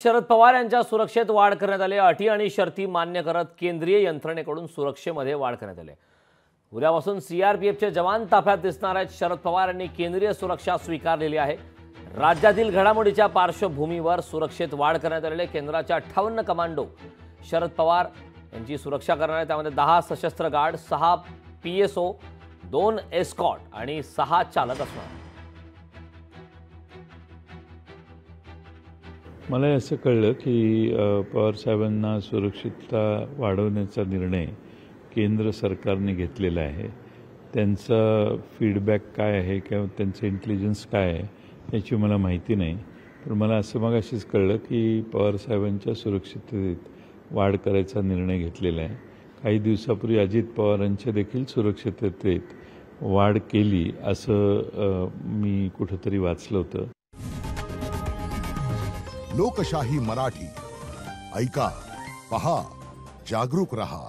शरद पवार यांच्या सुरक्षेत वाढ करण्यात आली। अटी आणि शर्ती मान्य करत केंद्रीय यंत्रणेकडून सुरक्षेमध्ये वाढ करण्यात आली। उद्यापासून सीआरपीएफचे जवान ताफ्यात दिसणार आहेत। शरद पवार यांनी केंद्रीय सुरक्षा स्वीकारलेली आहे। राज्यातील घडामोडीच्या पार्श्वभूमीवर सुरक्षेत वाढ करण्यात आलेले केंद्राच्या 58 कमांडो शरद पवार यांची सुरक्षा करणार आहेत। त्यामध्ये 10 सशस्त्र गार्ड, 6 पीएसओ, 2 एस्कॉर्ट आणि 6 चालक असणार। मला असं कळलं की पवार साहेबांना सुरक्षितता वाढवण्याचा निर्णय केंद्र सरकारने घेतलेला आहे। त्यांचा फीडबॅक काय आहे किंवा त्यांचं इंटेलिजन्स काय आहे याची मला माहिती नाही, पण मला असं मगाशीच कळलं की पवार साहेबांच्या सुरक्षिततेत वाढ करायचा निर्णय घेतलेला आहे। काही दिवसापूर्वी अजित पवारांच्या देखील सुरक्षिततेत वाढ केली असं मी कुठेतरी वाचलं होतं। लोकशाही मराठी ऐका, पहा, जागरूक रहा।